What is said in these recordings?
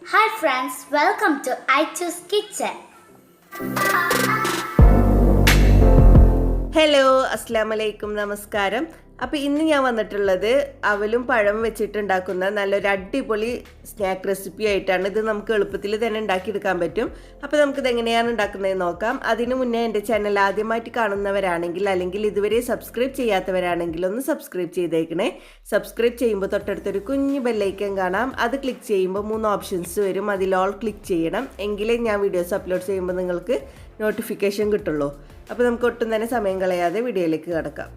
Hi friends, welcome to Aychu's kitchen. Hello അസ്സാം വലൈക്കും നമസ്കാരം. അപ്പോൾ ഇന്ന് ഞാൻ വന്നിട്ടുള്ളത് അവലും പഴം വെച്ചിട്ടുണ്ടാക്കുന്ന നല്ലൊരു അടിപൊളി സ്നാക്ക് റെസിപ്പി ആയിട്ടാണ്. ഇത് നമുക്ക് എളുപ്പത്തിൽ തന്നെ ഉണ്ടാക്കിയെടുക്കാൻ പറ്റും. അപ്പോൾ നമുക്കിത് എങ്ങനെയാണ് ഉണ്ടാക്കുന്നതെന്ന് നോക്കാം. അതിനു മുന്നേ എൻ്റെ ചാനൽ ആദ്യമായിട്ട് കാണുന്നവരാണെങ്കിൽ അല്ലെങ്കിൽ ഇതുവരെ സബ്സ്ക്രൈബ് ചെയ്യാത്തവരാണെങ്കിൽ ഒന്ന് സബ്സ്ക്രൈബ് ചെയ്തേക്കണേ. സബ്സ്ക്രൈബ് ചെയ്യുമ്പോൾ തൊട്ടടുത്തൊരു കുഞ്ഞു ബെല്ലൈക്കൻ കാണാം. അത് ക്ലിക്ക് ചെയ്യുമ്പോൾ 3 ഓപ്ഷൻസ് വരും. അതിൽ ഓൾ ക്ലിക്ക് ചെയ്യണം. എങ്കിലേ ഞാൻ വീഡിയോസ് അപ്ലോഡ് ചെയ്യുമ്പോൾ നിങ്ങൾക്ക് നോട്ടിഫിക്കേഷൻ കിട്ടുള്ളൂ. അപ്പോൾ നമുക്ക് ഒട്ടും തന്നെ സമയം കളയാതെ വീഡിയോയിലേക്ക് കടക്കാം.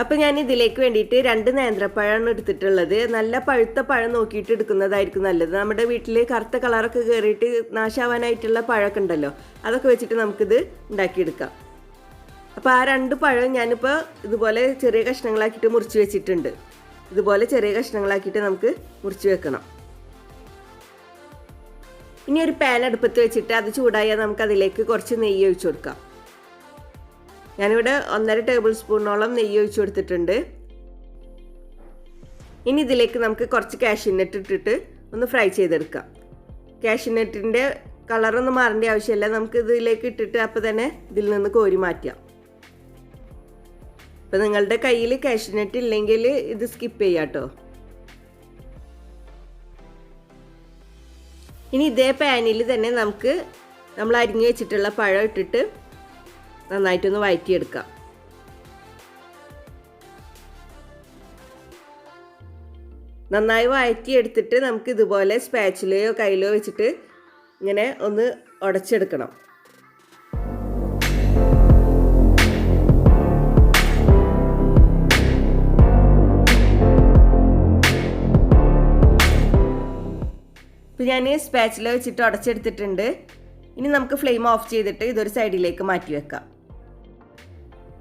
അപ്പോൾ ഞാൻ ഇതിലേക്ക് വേണ്ടിയിട്ട് 2 നേന്ത്രപ്പഴമാണ് എടുത്തിട്ടുള്ളത്. നല്ല പഴുത്ത പഴം നോക്കിയിട്ട് എടുക്കുന്നതായിരിക്കും നല്ലത്. നമ്മുടെ വീട്ടിൽ കറുത്ത കളറൊക്കെ കയറിയിട്ട് നാശാവാനായിട്ടുള്ള പഴമൊക്കെ ഉണ്ടല്ലോ, അതൊക്കെ വെച്ചിട്ട് നമുക്കിത് ഉണ്ടാക്കിയെടുക്കാം. അപ്പോൾ ആ 2 പഴം ഞാനിപ്പോൾ ഇതുപോലെ ചെറിയ കഷ്ണങ്ങളാക്കിയിട്ട് മുറിച്ച് വെച്ചിട്ടുണ്ട്. ഇതുപോലെ ചെറിയ കഷ്ണങ്ങളാക്കിയിട്ട് നമുക്ക് മുറിച്ച് വെക്കണം. ഇനി ഒരു പാൻ അടുപ്പത്ത് വെച്ചിട്ട് അത് ചൂടായാൽ നമുക്ക് അതിലേക്ക് കുറച്ച് നെയ്യ് ഒഴിച്ചു കൊടുക്കാം. ഞാനിവിടെ 1.5 ടേബിൾ സ്പൂണോളം നെയ്യ് ഒഴിച്ചു കൊടുത്തിട്ടുണ്ട്. ഇനി ഇതിലേക്ക് നമുക്ക് കുറച്ച് കാഷ്യൂനട്ട് ഇട്ടിട്ട് ഒന്ന് ഫ്രൈ ചെയ്തെടുക്കാം. കാഷ്യൂനട്ടിൻ്റെ കളറൊന്നും മാറേണ്ട ആവശ്യമില്ല. നമുക്ക് ഇതിലേക്ക് ഇട്ടിട്ട് അപ്പോൾ തന്നെ ഇതിൽ നിന്ന് കോരി മാറ്റാം. അപ്പോൾ നിങ്ങളുടെ കയ്യിൽ കാഷ്യൂനട്ട് ഇല്ലെങ്കിൽ ഇത് സ്കിപ്പ് ചെയ്യാം കേട്ടോ. ഇനി ഇതേ പാനിൽ തന്നെ നമുക്ക് നമ്മൾ അരിഞ്ഞു വെച്ചിട്ടുള്ള പഴം ഇട്ടിട്ട് നന്നായിട്ടൊന്ന് വഴറ്റിയെടുക്കാം. നന്നായി വഴറ്റിയെടുത്തിട്ട് നമുക്ക് ഇതുപോലെ സ്പാച്ചിലയോ കയ്യിലോ വെച്ചിട്ട് ഇങ്ങനെ ഒന്ന് ഉടച്ചെടുക്കണം. ഇപ്പോൾ ഞാൻ സ്പാച്ചില വെച്ചിട്ട് ഉടച്ചെടുത്തിട്ടുണ്ട്. ഇനി നമുക്ക് ഫ്ലെയിം ഓഫ് ചെയ്തിട്ട് ഇതൊരു സൈഡിലേക്ക് മാറ്റി വെക്കാം.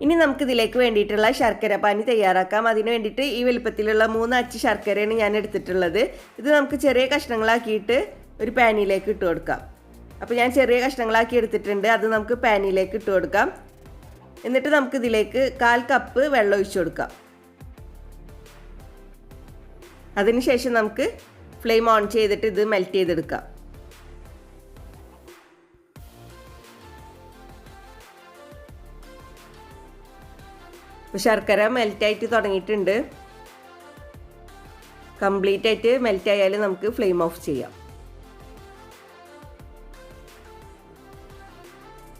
ഇനി നമുക്കിതിലേക്ക് വേണ്ടിയിട്ടുള്ള ശർക്കര പാനി തയ്യാറാക്കാം. അതിന് വേണ്ടിയിട്ട് ഈ വലുപ്പത്തിലുള്ള 3 അച്ച് ശർക്കരയാണ് ഞാൻ എടുത്തിട്ടുള്ളത്. ഇത് നമുക്ക് ചെറിയ കഷ്ണങ്ങളാക്കിയിട്ട് ഒരു പാനിലേക്ക് ഇട്ട് കൊടുക്കാം. അപ്പോൾ ഞാൻ ചെറിയ കഷ്ണങ്ങളാക്കി എടുത്തിട്ടുണ്ട്. അത് നമുക്ക് പാനിലേക്ക് ഇട്ട് കൊടുക്കാം. എന്നിട്ട് നമുക്കിതിലേക്ക് 1/4 കപ്പ് വെള്ളം ഒഴിച്ചു കൊടുക്കാം. അതിനുശേഷം നമുക്ക് ഫ്ലെയിം ഓൺ ചെയ്തിട്ട് ഇത് മെൽറ്റ് ചെയ്തെടുക്കാം. ഇപ്പോൾ ശർക്കര മെൽറ്റായിട്ട് തുടങ്ങിയിട്ടുണ്ട്. കംപ്ലീറ്റ് ആയിട്ട് മെൽറ്റ് ആയാലും നമുക്ക് ഫ്ലെയിം ഓഫ് ചെയ്യാം.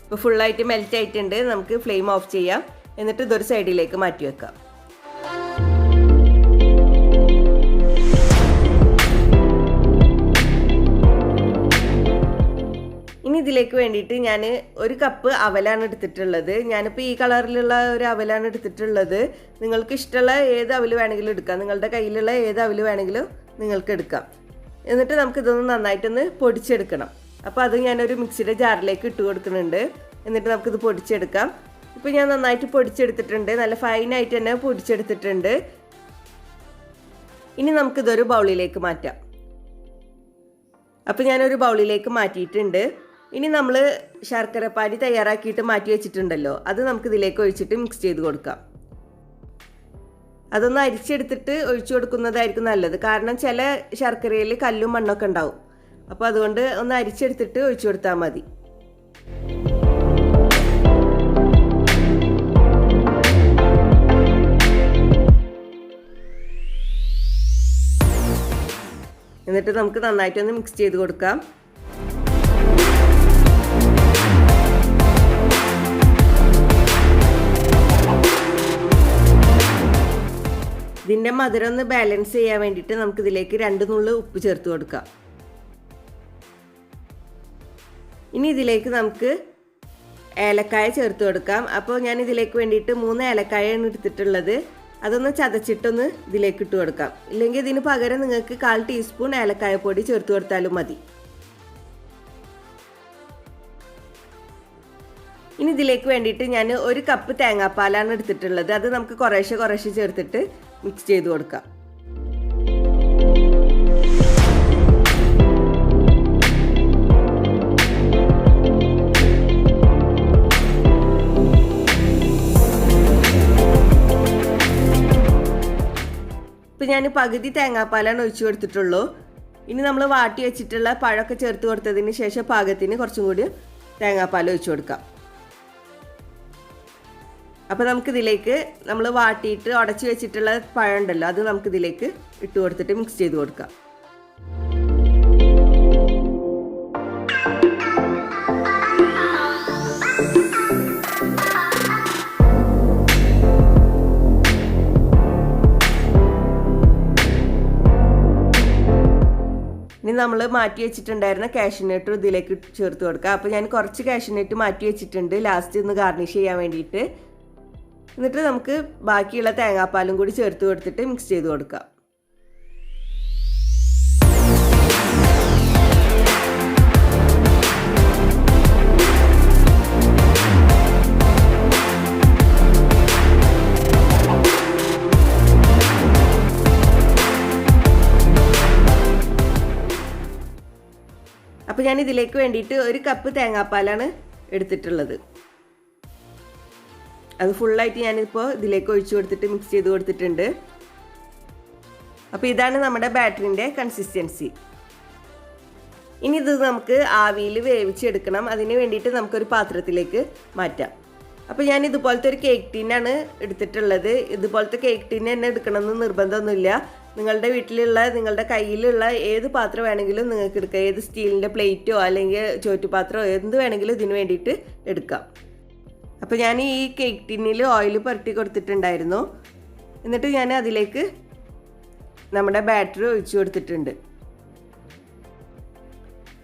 ഇപ്പോൾ ഫുള്ളായിട്ട് മെൽറ്റ് ആയിട്ടുണ്ട്. നമുക്ക് ഫ്ലെയിം ഓഫ് ചെയ്യാം. എന്നിട്ട് ഇതൊരു സൈഡിലേക്ക് മാറ്റി വെക്കാം. ഇനി ഇതിലേക്ക് വേണ്ടിയിട്ട് ഞാൻ 1 കപ്പ് അവലാണ് എടുത്തിട്ടുള്ളത്. ഞാനിപ്പോൾ ഈ കളറിലുള്ള ഒരു അവലാണ് എടുത്തിട്ടുള്ളത്. നിങ്ങൾക്ക് ഇഷ്ടമുള്ള ഏത് അവൽ വേണമെങ്കിലും എടുക്കാം. നിങ്ങളുടെ കയ്യിലുള്ള ഏത് അവൽ വേണമെങ്കിലും നിങ്ങൾക്ക് എടുക്കാം. എന്നിട്ട് നമുക്കിതൊന്ന് നന്നായിട്ടൊന്ന് പൊടിച്ചെടുക്കണം. അപ്പോൾ അത് ഞാനൊരു മിക്സിയുടെ ജാറിലേക്ക് ഇട്ട് കൊടുക്കുന്നുണ്ട്. എന്നിട്ട് നമുക്കിത് പൊടിച്ചെടുക്കാം. ഇപ്പോൾ ഞാൻ നന്നായിട്ട് പൊടിച്ചെടുത്തിട്ടുണ്ട്. നല്ല ഫൈനായിട്ട് തന്നെ പൊടിച്ചെടുത്തിട്ടുണ്ട്. ഇനി നമുക്കിതൊരു ബൗളിലേക്ക് മാറ്റാം. അപ്പോൾ ഞാനൊരു ബൗളിലേക്ക് മാറ്റിയിട്ടുണ്ട്. ഇനി നമ്മൾ ശർക്കര പാനി തയ്യാറാക്കിയിട്ട് മാറ്റി വെച്ചിട്ടുണ്ടല്ലോ, അത് നമുക്ക് ഇതിലേക്ക് ഒഴിച്ചിട്ട് മിക്സ് ചെയ്ത് കൊടുക്കാം. അതൊന്ന് അരിച്ചെടുത്തിട്ട് ഒഴിച്ചു കൊടുക്കുന്നതായിരിക്കും നല്ലത്. കാരണം ചില ശർക്കരയിൽ കല്ലും മണ്ണൊക്കെ ഉണ്ടാവും. അപ്പോൾ അതുകൊണ്ട് ഒന്ന് അരിച്ചെടുത്തിട്ട് ഒഴിച്ചു കൊടുത്താൽ മതി. എന്നിട്ട് നമുക്ക് നന്നായിട്ടൊന്ന് മിക്സ് ചെയ്ത് കൊടുക്കാം. ഇതിൻ്റെ മധുരം ഒന്ന് ബാലൻസ് ചെയ്യാൻ വേണ്ടിയിട്ട് നമുക്കിതിലേക്ക് 2 നുള്ള് ഉപ്പ് ചേർത്ത് കൊടുക്കാം. ഇനി ഇതിലേക്ക് നമുക്ക് ഏലക്കായ ചേർത്ത് കൊടുക്കാം. അപ്പോൾ ഞാൻ ഇതിലേക്ക് വേണ്ടിയിട്ട് 3 ഏലക്കായാണ് എടുത്തിട്ടുള്ളത്. അതൊന്ന് ചതച്ചിട്ടൊന്ന് ഇതിലേക്ക് ഇട്ട് കൊടുക്കാം. ഇല്ലെങ്കിൽ ഇതിന് പകരം നിങ്ങൾക്ക് 1/4 ടീസ്പൂൺ ഏലക്കായപ്പൊടി ചേർത്ത് കൊടുത്താലും മതി. ഇനി ഇതിലേക്ക് വേണ്ടിയിട്ട് ഞാൻ 1 കപ്പ് തേങ്ങാപ്പാലാണ് എടുത്തിട്ടുള്ളത്. അത് നമുക്ക് കുറേശ്ശെ ചേർത്തിട്ട് മിക്സ് ചെയ്ത് കൊടുക്കാം. ഇപ്പോൾ ഞാൻ പകുതി തേങ്ങാപ്പാലാണ് ഒഴിച്ചു കൊടുത്തിട്ടുള്ളൂ. ഇനി നമ്മൾ വാട്ടി വെച്ചിട്ടുള്ള പഴമൊക്കെ ചേർത്ത് കൊടുത്തതിന് ശേഷം പാകത്തിന് കുറച്ചും കൂടി തേങ്ങാപ്പാൽ ഒഴിച്ചു കൊടുക്കാം. അപ്പോൾ നമുക്കിതിലേക്ക് നമ്മൾ വാട്ടിയിട്ട് ഉടച്ച് വെച്ചിട്ടുള്ള പഴം ഉണ്ടല്ലോ, അത് നമുക്കിതിലേക്ക് ഇട്ട് കൊടുത്തിട്ട് മിക്സ് ചെയ്ത് കൊടുക്കാം. ഇനി നമ്മൾ മാറ്റി വെച്ചിട്ടുണ്ടായിരുന്ന കാഷ്യൂനട്ട് ഇതിലേക്ക് ചേർത്ത് കൊടുക്കുക. അപ്പോൾ ഞാൻ കുറച്ച് കാഷ്യൂനട്ട് മാറ്റി വെച്ചിട്ടുണ്ട് ലാസ്റ്റ് ഒന്ന് ഗാർണിഷ് ചെയ്യാൻ വേണ്ടിയിട്ട്. എന്നിട്ട് നമുക്ക് ബാക്കിയുള്ള തേങ്ങാപ്പാലും കൂടി ചേർത്ത് കൊടുത്തിട്ട് മിക്സ് ചെയ്ത് കൊടുക്കാം. അപ്പോൾ ഞാൻ ഇതിലേക്ക് വേണ്ടിയിട്ട് 1 കപ്പ് തേങ്ങാപ്പാലാണ് എടുത്തിട്ടുള്ളത്. അത് ഫുള്ളായിട്ട് ഞാനിപ്പോൾ ഇതിലേക്ക് ഒഴിച്ചു കൊടുത്തിട്ട് മിക്സ് ചെയ്ത് കൊടുത്തിട്ടുണ്ട്. അപ്പോൾ ഇതാണ് നമ്മുടെ ബാറ്ററിൻ്റെ കൺസിസ്റ്റൻസി. ഇനി ഇത് നമുക്ക് ആവിയിൽ വേവിച്ചെടുക്കണം. അതിന് വേണ്ടിയിട്ട് നമുക്കൊരു പാത്രത്തിലേക്ക് മാറ്റാം. അപ്പോൾ ഞാൻ ഇതുപോലത്തെ ഒരു കേക്ക് ടീനാണ് എടുത്തിട്ടുള്ളത്. ഇതുപോലത്തെ കേക്ക് ടീൻ തന്നെ എടുക്കണമെന്ന് നിർബന്ധമൊന്നുമില്ല. നിങ്ങളുടെ വീട്ടിലുള്ള നിങ്ങളുടെ കയ്യിലുള്ള ഏത് പാത്രം വേണമെങ്കിലും നിങ്ങൾക്ക് എടുക്കാം. ഏത് സ്റ്റീലിൻ്റെ പ്ലേറ്റോ അല്ലെങ്കിൽ ചോറ്റുപാത്രമോ എന്ത് വേണമെങ്കിലും ഇതിന് വേണ്ടിയിട്ട് എടുക്കാം. അപ്പോൾ ഞാൻ ഈ കേക്ക് ടിന്നിൽ ഓയിൽ പുരട്ടി കൊടുത്തിട്ടുണ്ടായിരുന്നു. എന്നിട്ട് ഞാൻ അതിലേക്ക് നമ്മുടെ ബാറ്ററി ഒഴിച്ചു കൊടുത്തിട്ടുണ്ട്.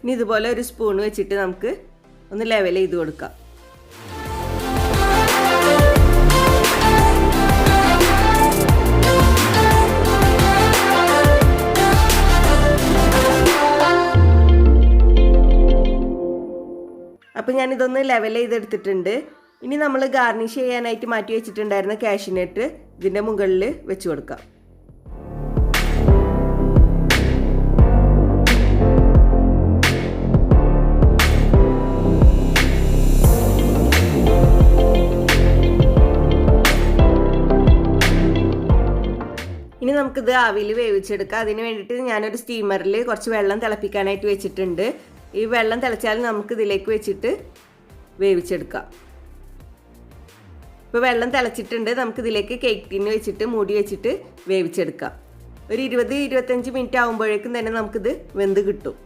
ഇനി ഇതുപോലെ ഒരു സ്പൂൺ വെച്ചിട്ട് നമുക്ക് ഒന്ന് ലെവൽ ചെയ്ത് കൊടുക്കാം. അപ്പോൾ ഞാനിതൊന്ന് ലെവൽ ചെയ്തെടുത്തിട്ടുണ്ട്. ഇനി നമ്മൾ ഗാർണിഷ് ചെയ്യാനായിട്ട് മാറ്റി വെച്ചിട്ടുണ്ടായിരുന്ന കാഷ്യൂനട്ട് ഇതിൻ്റെ മുകളിൽ വെച്ച് കൊടുക്കാം. ഇനി നമുക്കിത് ആവിയിൽ വേവിച്ചെടുക്കാം. അതിന് വേണ്ടിയിട്ട് ഞാനൊരു സ്റ്റീമറിൽ കുറച്ച് വെള്ളം തിളപ്പിക്കാനായിട്ട് വെച്ചിട്ടുണ്ട്. ഈ വെള്ളം തിളച്ചാൽ നമുക്ക് ഇതിലേക്ക് വെച്ചിട്ട് വേവിച്ചെടുക്കാം. ഇപ്പോൾ വെള്ളം തിളച്ചിട്ടുണ്ട്. നമുക്കിതിലേക്ക് കേക്ക് ടീന് വെച്ചിട്ട് മൂടി വെച്ചിട്ട് വേവിച്ചെടുക്കാം. ഒരു 20-25 മിനിറ്റ് ആകുമ്പോഴേക്കും തന്നെ നമുക്കിത് വെന്ത് കിട്ടും.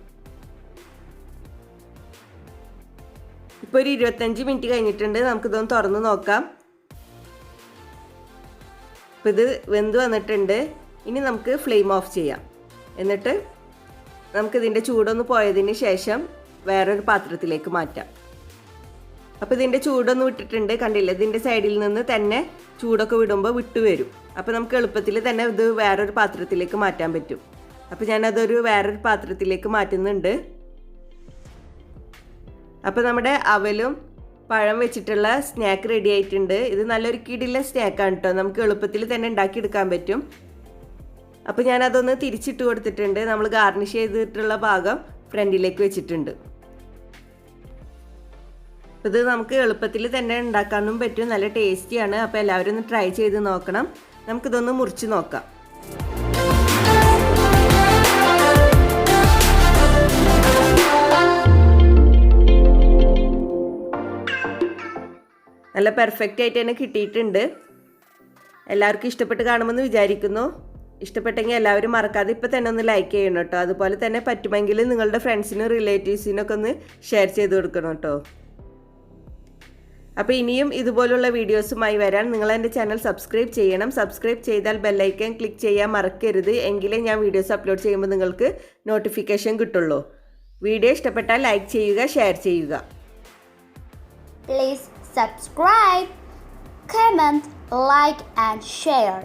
ഇപ്പോൾ ഒരു 25 മിനിറ്റ് കഴിഞ്ഞിട്ടുണ്ട്. നമുക്കിതൊന്ന് തുറന്ന് നോക്കാം. ഇപ്പോൾ ഇത് വെന്ത് വന്നിട്ടുണ്ട്. ഇനി നമുക്ക് ഫ്ലെയിം ഓഫ് ചെയ്യാം. എന്നിട്ട് നമുക്കിതിൻ്റെ ചൂടൊന്ന് പോയതിന് ശേഷം വേറൊരു പാത്രത്തിലേക്ക് മാറ്റാം. അപ്പോൾ ഇതിൻ്റെ ചൂടൊന്ന് വിട്ടിട്ടുണ്ട്. കണ്ടില്ലേ, ഇതിൻ്റെ സൈഡിൽ നിന്ന് തന്നെ ചൂടൊക്കെ വിടുമ്പോൾ വിട്ടു വരും. അപ്പോൾ നമുക്ക് എളുപ്പത്തിൽ തന്നെ ഇത് വേറൊരു പാത്രത്തിലേക്ക് മാറ്റാൻ പറ്റും. അപ്പോൾ ഞാനതൊരു വേറൊരു പാത്രത്തിലേക്ക് മാറ്റുന്നുണ്ട്. അപ്പോൾ നമ്മുടെ അവലും പഴം വെച്ചിട്ടുള്ള സ്നാക്ക് റെഡി ആയിട്ടുണ്ട്. ഇത് നല്ലൊരു കിടില സ്നാക്കാണ് കേട്ടോ. നമുക്ക് എളുപ്പത്തിൽ തന്നെ ഉണ്ടാക്കിയെടുക്കാൻ പറ്റും. അപ്പോൾ ഞാനതൊന്ന് തിരിച്ചിട്ട് കൊടുത്തിട്ടുണ്ട്. നമ്മൾ ഗാർണിഷ് ചെയ്തിട്ടുള്ള ഭാഗം ഫ്രണ്ടിലേക്ക് വെച്ചിട്ടുണ്ട്. ഇത് നമുക്ക് എളുപ്പത്തിൽ തന്നെ ഉണ്ടാക്കാനും പറ്റും. നല്ല ടേസ്റ്റിയാണ്. അപ്പോൾ എല്ലാവരും ഒന്ന് ട്രൈ ചെയ്ത് നോക്കണം. നമുക്കിതൊന്ന് മുറിച്ച് നോക്കാം. നല്ല പെർഫെക്റ്റ് ആയിട്ട് തന്നെ കിട്ടിയിട്ടുണ്ട്. എല്ലാവർക്കും ഇഷ്ടപ്പെട്ട് കാണുമെന്ന് വിചാരിക്കുന്നു. ഇഷ്ടപ്പെട്ടെങ്കിൽ എല്ലാവരും മറക്കാതെ ഇപ്പോൾ തന്നെ ഒന്ന് ലൈക്ക് ചെയ്യണം കേട്ടോ. അതുപോലെ തന്നെ പറ്റുമെങ്കിൽ നിങ്ങളുടെ ഫ്രണ്ട്സിനും റിലേറ്റീവ്സിനൊക്കെ ഒന്ന് ഷെയർ ചെയ്ത് കൊടുക്കണം കേട്ടോ. അപ്പോൾ ഇനിയും ഇതുപോലുള്ള വീഡിയോസുമായി വരാൻ നിങ്ങൾ എൻ്റെ ചാനൽ സബ്സ്ക്രൈബ് ചെയ്യണം. സബ്സ്ക്രൈബ് ചെയ്താൽ ബെല്ലൈക്കൺ ക്ലിക്ക് ചെയ്യാൻ മറക്കരുത്. എങ്കിലേ ഞാൻ വീഡിയോസ് അപ്ലോഡ് ചെയ്യുമ്പോൾ നിങ്ങൾക്ക് നോട്ടിഫിക്കേഷൻ കിട്ടുള്ളൂ. വീഡിയോ ഇഷ്ടപ്പെട്ടാൽ ലൈക്ക് ചെയ്യുക, ഷെയർ ചെയ്യുക. Please subscribe, comment, like and share.